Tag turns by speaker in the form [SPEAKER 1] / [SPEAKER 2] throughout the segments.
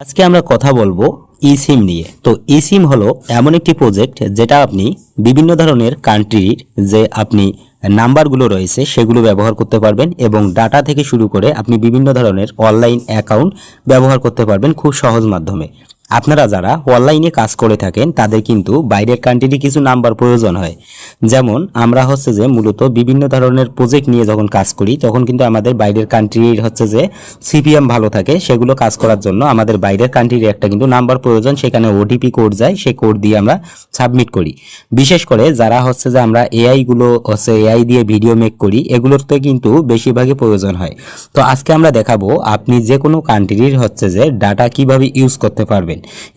[SPEAKER 1] আজকে আমরা কথা বলবো ইসিম নিয়ে। তো ইসিম হলো এমন একটি প্রজেক্ট যেটা আপনি বিভিন্ন ধরনের কান্ট্রির যে আপনি নাম্বারগুলো রয়েছে সেগুলো ব্যবহার করতে পারবেন এবং ডাটা থেকে শুরু করে আপনি বিভিন্ন ধরনের অনলাইন অ্যাকাউন্ট ব্যবহার করতে পারবেন খুব সহজ মাধ্যমে। আপনারা যারা অনলাইনে কাজ করে থাকেন তাদের কিন্তু বাইরের কান্ট্রির কিছু নাম্বার প্রয়োজন হয়। যেমন আমরা যে মূলত বিভিন্ন ধরনের প্রজেক্ট নিয়ে যখন কাজ করি তখন কিন্তু আমাদের বাইরের কান্ট্রির যে সিপিএম ভালো থাকে, সেগুলো কাজ করার জন্য আমাদের বাইরের কান্ট্রির একটা কিন্তু নাম্বার প্রয়োজন। সেখানে ওটিপি কোড যায়, সেই কোড দিয়ে আমরা সাবমিট করি। বিশেষ করে যারা যে আমরা এআই দিয়ে ভিডিও মেক করি, এগুলোতে কিন্তু বেশিরভাগই প্রয়োজন হয়। তো আজকে আমরা দেখাবো আপনি যে কোনো কান্ট্রির যে ডাটা কিভাবে ইউজ করতে পারবেন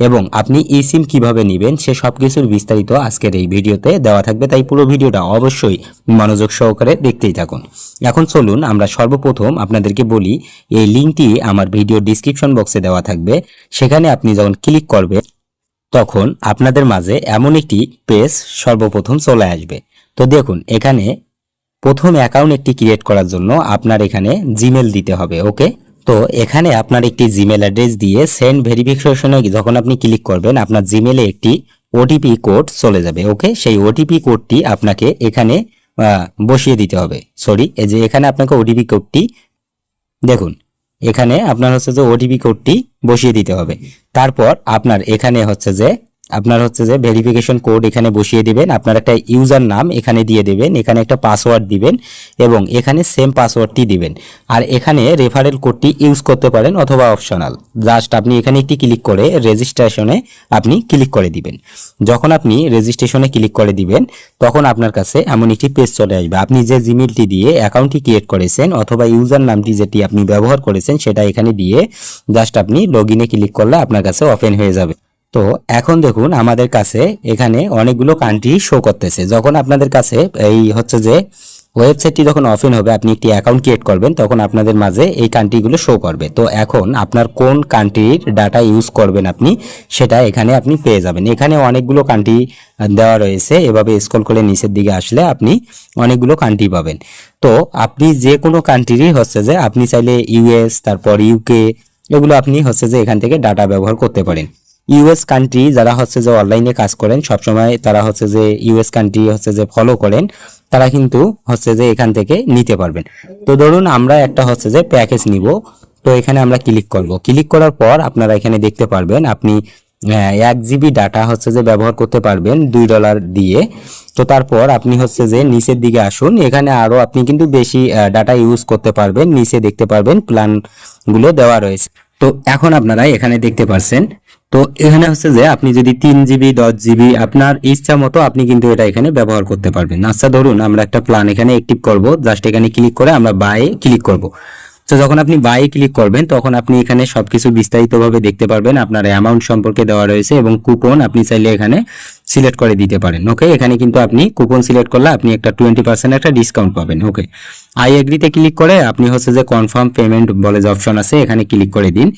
[SPEAKER 1] এবং আপনি ইসিম কিভাবে নেবেন সে সব কিছুর বিস্তারিত আজকের এই ভিডিওতে দেওয়া থাকবে। তাই পুরো ভিডিওটা অবশ্যই মনোযোগ সহকারে দেখতেই থাকুন। এখন চলুন আমরা সর্বপ্রথম আপনাদেরকে বলি, এই লিঙ্কটি আমার ভিডিও ডিসক্রিপশন বক্সে দেওয়া থাকবে। সেখানে আপনি যখন ক্লিক করবেন তখন আপনাদের মাঝে এমন একটি পেজ সর্বপ্রথম চলে আসবে। তো দেখুন, এখানে প্রথম অ্যাকাউন্ট একটি ক্রিয়েট করার জন্য আপনার এখানে জিমেল দিতে হবে। ওকে, তো এখানে আপনার একটি জিমেল অ্যাড্রেস দিয়ে সেন্ড ভেরিফিকেশনে যখন আপনি ক্লিক করবেন আপনার জিমেলে একটি ওটিপি কোড চলে যাবে। ওকে, সেই ওটিপি কোডটি আপনাকে এখানে বসিয়ে দিতে হবে। এই যে এখানে আপনাকে ওটিপি কোডটি দেখুন, এখানে আপনার যে ওটিপি কোডটি বসিয়ে দিতে হবে। তারপর আপনার এখানে যে ভেরিফিকেশন কোড এখানে বসিয়ে দিবেন। আপনার একটা ইউজার নাম এখানে দিয়ে দেবেন, এখানে একটা পাসওয়ার্ড দিবেন এবং এখানে সেম পাসওয়ার্ডটি দিবেন। আর এখানে রেফারেল কোডটি ইউজ করতে পারেন অথবা অপশনাল। জাস্ট আপনি এখানে একটি ক্লিক করে রেজিস্ট্রেশনে আপনি ক্লিক করে দিবেন। যখন আপনি রেজিস্ট্রেশনে ক্লিক করে দিবেন তখন আপনার কাছে এমন একটি পেজ চলে আসবে। আপনি যে জিমেলটি দিয়ে অ্যাকাউন্টটি ক্রিয়েট করেছেন অথবা ইউজার নামটি যেটি আপনি ব্যবহার করেছেন সেটা এখানে দিয়ে জাস্ট আপনি লগইনে ক্লিক করলে আপনার কাছে ওপেন হয়ে যাবে। তো এখন দেখুন আমাদের কাছে এখানে অনেকগুলো কান্ট্রি শো করতেছে। যখন আপনাদের কাছে এই যে ওয়েবসাইটটি যখন ওপেন হবে, আপনি একটি অ্যাকাউন্ট ক্রিয়েট করবেন তখন আপনাদের মাঝে এই কান্ট্রিগুলো শো করবে। তো এখন আপনার কোন কান্ট্রির ডাটা ইউজ করবেন আপনি সেটা এখানে আপনি পেয়ে যাবেন। এখানে অনেকগুলো কান্ট্রি দেওয়া রয়েছে, এভাবে স্ক্রল করে নিচের দিকে আসলে আপনি অনেকগুলো কান্ট্রি পাবেন। তো আপনি যে কোনো কান্ট্রিরই যে আপনি চাইলে ইউএস, তারপর ইউকে, এগুলো আপনি যে এখান থেকে ডাটা ব্যবহার করতে পারেন। ইউএস কান্ট্রি যারা যে অনলাইনে কাজ করেন সবসময় তারা যে ইউএস কান্ট্রি যে ফলো করেন তারা কিন্তু যে এখান থেকে নিতে পারবেন। তো ধরুন আমরা একটা যে প্যাকেজ নিব। তো এখানে আমরা ক্লিক করব। ক্লিক করার পর আপনারা এখানে দেখতে পারবেন আপনি 1 GB ডাটা যে ব্যবহার করতে পারবেন $2 দিয়ে। তো তারপর আপনি যে নিচের দিকে আসুন, এখানে আরো আপনি কিন্তু বেশি ডাটা ইউজ করতে পারবেন। নিচে দেখতে পারবেন প্ল্যান গুলো দেওয়া রয়েছে। তো এখন আপনারা এখানে দেখতে পাচ্ছেন, তো এখানে যে আপনি যদি 3 GB 10 GB আপনার ইচ্ছা মতো আপনি কিন্তু এটা এখানে ব্যবহার করতে পারবেন। আচ্ছা, ধরুন আমরা একটা প্ল্যান এখানে অ্যাক্টিভ করব। জাস্ট এখানে ক্লিক করে আমরা বাই ক্লিক করব। তো যখন আপনি বাই ক্লিক করবেন তখন আপনি এখানে সবকিছু বিস্তারিতভাবে দেখতে পারবেন। আপনার অ্যামাউন্ট সম্পর্কে দেওয়া রয়েছে এবং কুপন আপনি চাইলে এখানে সিলেক্ট করে দিতে পারেন। ওকে, এখানে কিন্তু আপনি কুপন সিলেক্ট করলে আপনি একটা 20% একটা ডিসকাউন্ট পাবেন। ওকে, আই এগ্রিতে ক্লিক করে আপনি যে কনফার্ম পেমেন্ট বলে যে অপশন আছে এখানে ক্লিক করে দিন।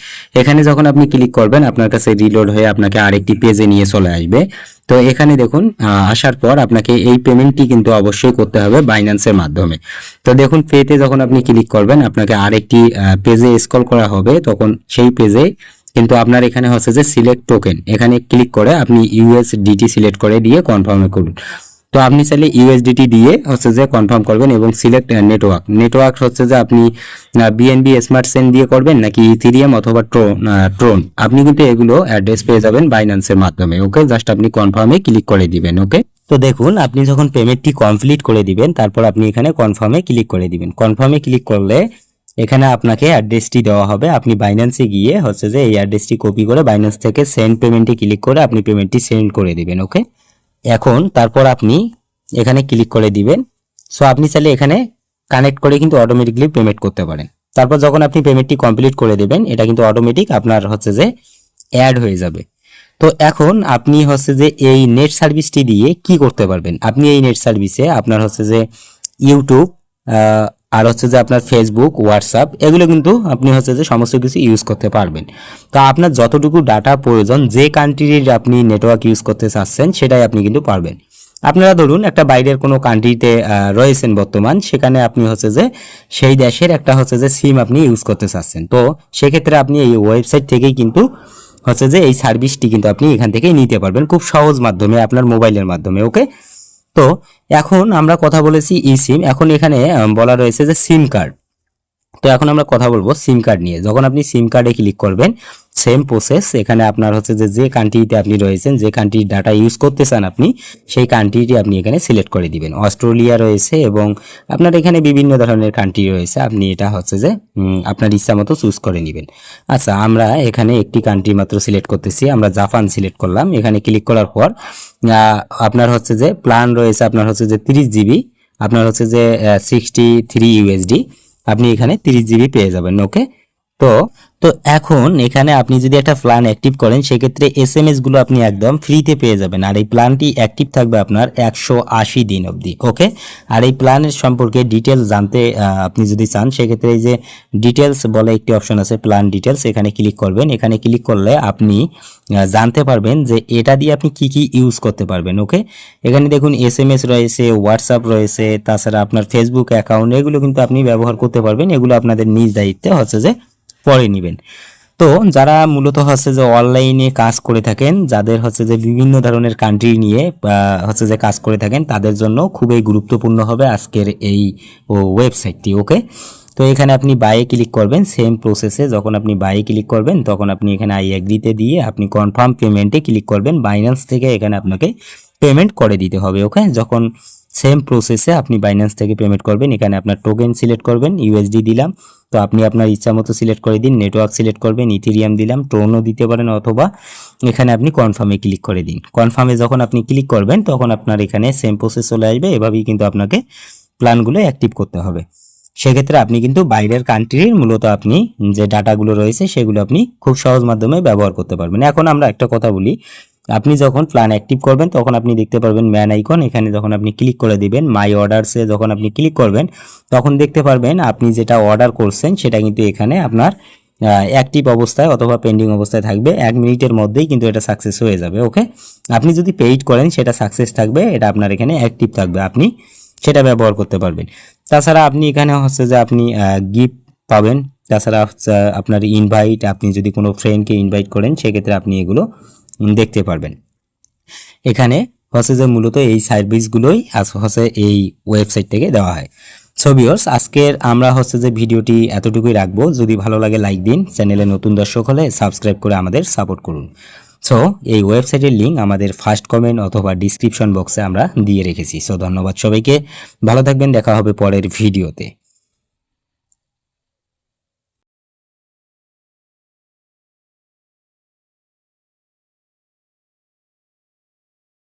[SPEAKER 1] এখানে যখন আপনি ক্লিক করবেন আপনার কাছে রিলোড হয়ে আপনাকে আরেকটি পেজে নিয়ে চলে আসবে। তো এখানে দেখুন আসার পর আপনাকে এই পেমেন্টটি কিন্তু অবশ্যই করতে হবে বাইন্যান্সের মাধ্যমে। তো দেখুন পেতে যখন আপনি ক্লিক করবেন আপনাকে আরেকটি পেজে স্ক্রল করা হবে, তখন সেই পেজে কিন্তু আপনার এখানে যে সিলেক্ট টোকেন এখানে ক্লিক করে আপনি ইউএসডিটি সিলেক্ট করে দিয়ে কনফার্ম করুন। তো আপনি চাইলে ইউএসডিটি দিয়ে যে কনফার্ম করবেন এবং সিলেক্ট নেটওয়ার্ক যে আপনি বিএনবি স্মার্ট চেইন দিয়ে করবেন নাকি ইথেরিয়াম অথবা ট্রোন আপনি কিন্তু এগুলো অ্যাড্রেস পেয়ে যাবেন বাইন্যান্সের মাধ্যমে। ওকে, জাস্ট আপনি কনফার্মে ক্লিক করে দিবেন। ওকে, তো দেখুন আপনি যখন পেমেন্টটি কমপ্লিট করে দিবেন তারপর আপনি এখানে কনফার্মে ক্লিক করে দিবেন। কনফার্মে ক্লিক করলে এখানে আপনাকে অ্যাড্রেসটি দেওয়া হবে। আপনি বাইন্যান্সে গিয়ে যে এই অ্যাড্রেসটি কপি করে বাইন্যান্স থেকে সেন্ড পেমেন্টে ক্লিক করে আপনি পেমেন্টটি সেন্ড করে দিবেন। ওকে, এখন তারপর আপনি এখানে ক্লিক করে দিবেন। সো আপনি চাইলে এখানে কানেক্ট করে কিন্তু অটোমেটিকলি পেমেন্ট করতে পারেন। তারপর যখন আপনি পেমেন্টটি কমপ্লিট করে দেবেন এটা কিন্তু অটোমেটিক আপনার যে অ্যাড হয়ে যাবে। তো এখন আপনি যে এই নেট সার্ভিসটি দিয়ে কি করতে পারবেন, আপনি এই নেট সার্ভিসে আপনার যে ইউটিউব আর যে আপনার ফেসবুক, হোয়াটসঅ্যাপ এগুলো কিন্তু আপনি যে সমস্ত কিছু ইউজ করতে পারবেন। তো আপনার যতটুকু ডাটা প্রয়োজন যে কান্ট্রির আপনি নেটওয়ার্ক ইউজ করতে চাচ্ছেন সেটাই আপনি কিন্তু পারবেন। আপনারা ধরুন একটা বাইরের কোনো কান্ট্রিতে রয়েছেন বর্তমান, সেখানে আপনি হচ্ছে যে সেই দেশের একটা হচ্ছে যে সিম আপনি ইউজ করতে চাচ্ছেন, তো সেক্ষেত্রে আপনি এই ওয়েবসাইট থেকেই কিন্তু হচ্ছে যে এই সার্ভিসটি কিন্তু আপনি এখান থেকেই নিতে পারবেন খুব সহজ মাধ্যমে আপনার মোবাইলের মাধ্যমে। ওকে, তো এখন আমরা কথা বলেছি ই সিম, এখন এখানে বলা রয়েছে যে সিম কার্ড। তো এখন আমরা কথা বলবো সিম কার্ড নিয়ে। যখন আপনি সিম কার্ডে ক্লিক করবেন, সেম প্রসেস, এখানে আপনার হচ্ছে যে কান্ট্রিতে আপনি রয়েছেন, যে কান্ট্রির ডাটা ইউজ করতে চান আপনি, সেই কান্ট্রিটি আপনি এখানে সিলেক্ট করে দিবেন। অস্ট্রেলিয়া রয়েছে এবং আপনার এখানে বিভিন্ন ধরনের কান্ট্রি রয়েছে, আপনি এটা হচ্ছে যে আপনার ইচ্ছা মতো চুজ করে নেবেন। আচ্ছা, আমরা এখানে একটি কান্ট্রি মাত্র সিলেক্ট করতেছি, আমরা জাপান সিলেক্ট করলাম। এখানে ক্লিক করার পর আপনার হচ্ছে যে প্ল্যান রয়েছে, আপনার হচ্ছে যে 30 জিবি, আপনার হচ্ছে যে 63 ইউএসডি, আপনি এখানে 30 জিবি পেয়ে যাবেন। ওকে, তো তো এখন এখানে আপনি যদি একটা প্ল্যান অ্যাক্টিভ করেন, সেক্ষেত্রে এসএমএস গুলো আপনি একদম ফ্রিতে পেয়ে যাবেন, আর এই প্ল্যানটি অ্যাক্টিভ থাকবে আপনার 180 দিন অবধি। ওকে, আর এই প্ল্যানের সম্পর্কে ডিটেলস জানতে আপনি যদি চান, সেক্ষেত্রে এই যে ডিটেলস বলে একটি অপশন আছে, প্ল্যান ডিটেলস, এখানে ক্লিক করবেন। এখানে ক্লিক করলে আপনি জানতে পারবেন যে এটা দিয়ে আপনি কি কি ইউজ করতে পারবেন। ওকে, এখানে দেখুন এসএমএস রয়েছে, হোয়াটসঅ্যাপ রয়েছে, তাছাড়া আপনার ফেসবুক অ্যাকাউন্ট, এগুলো কিন্তু আপনি ব্যবহার করতে পারবেন। এগুলো আপনাদের নিজ দায়িত্বে হচ্ছে যে পরে নেবেন। তো যারা মূলত হচ্ছে যে অনলাইনে কাজ করে থাকেন, যাদের হচ্ছে যে বিভিন্ন ধরনের কান্ট্রি নিয়ে হচ্ছে যে কাজ করে থাকেন, তাদের জন্য খুবই গুরুত্বপূর্ণ হবে আজকের এই ওয়েবসাইটটি। ওকে, তো এখানে আপনি বাইয়ে ক্লিক করবেন, সেম প্রসেসে যখন আপনি বাইয়ে ক্লিক করবেন, তখন আপনি এখানে আই এগ্রিতে দিয়ে আপনি কনফার্ম পেমেন্টে ক্লিক করবেন। বাইন্যান্স থেকে এখানে আপনাকে পেমেন্ট করে দিতে হবে। ওকে, যখন সেম প্রসেসে আপনি বাইন্যান্স থেকে পেমেন্ট করবেন, এখানে আপনার টোকেন সিলেক্ট করবেন, ইউএসডি দিলাম, তো আপনি আপনার ইচ্ছা মতো সিলেক্ট করে দিন। নেটওয়ার্ক সিলেক্ট করবেন, ইথেরিয়াম দিলাম, টোনও দিতে পারেন, অথবা এখানে আপনি কনফার্মে ক্লিক করে দিন। কনফার্মে যখন আপনি ক্লিক করবেন, তখন আপনার এখানে সেম প্রসেস চলে আসবে। এভাবেই কিন্তু আপনাকে প্ল্যানগুলো অ্যাক্টিভ করতে হবে। সেক্ষেত্রে আপনি কিন্তু বাইরের কান্ট্রির মূলত আপনি যে ডাটাগুলো রয়েছে, সেগুলো আপনি খুব সহজ মাধ্যমে ব্যবহার করতে পারবেন। এখন আমরা একটা কথা বলি, আপনি যখন প্ল্যান অ্যাক্টিভ করবেন, তখন আপনি দেখতে পারবেন ম্যান আইকন, এখানে যখন আপনি ক্লিক করে দিবেন, মাই অর্ডারসে যখন আপনি ক্লিক করবেন, তখন দেখতে পারবেন আপনি যেটা অর্ডার করছেন সেটা কিন্তু এখানে আপনার অ্যাক্টিভ অবস্থায় অথবা পেন্ডিং অবস্থায় থাকবে। 1 মিনিটের মধ্যেই কিন্তু এটা সাকসেস হয়ে যাবে। ওকে, আপনি যদি পেইড করেন, সেটা সাকসেস থাকবে, এটা আপনার এখানে অ্যাক্টিভ থাকবে, আপনি সেটা ব্যবহার করতে পারবেন। তাছাড়া আপনি এখানে হচ্ছে যে আপনি গিফট পাবেন, তাছাড়া হচ্ছে আপনার ইনভাইট, আপনি যদি কোনো ফ্রেন্ডকে ইনভাইট করেন, সেক্ষেত্রে আপনি এগুলো দেখতে পারবেন। এখানে হচ্ছে যে মূলত এই সার্ভিসগুলোই হচ্ছে এই ওয়েবসাইট থেকে দেওয়া হয়। সো ভিউয়ার্স, আজকের আমরা হচ্ছে যে ভিডিওটি এতটুকুই রাখবো। যদি ভালো লাগে লাইক দিন, চ্যানেলে নতুন দর্শক হলে সাবস্ক্রাইব করে আমাদের সাপোর্ট করুন। সো এই ওয়েবসাইটের লিঙ্ক আমাদের ফার্স্ট কমেন্ট অথবা ডিসক্রিপশন বক্সে আমরা দিয়ে রেখেছি। সো ধন্যবাদ সবাইকে, ভালো থাকবেন, দেখা হবে পরের ভিডিওতে।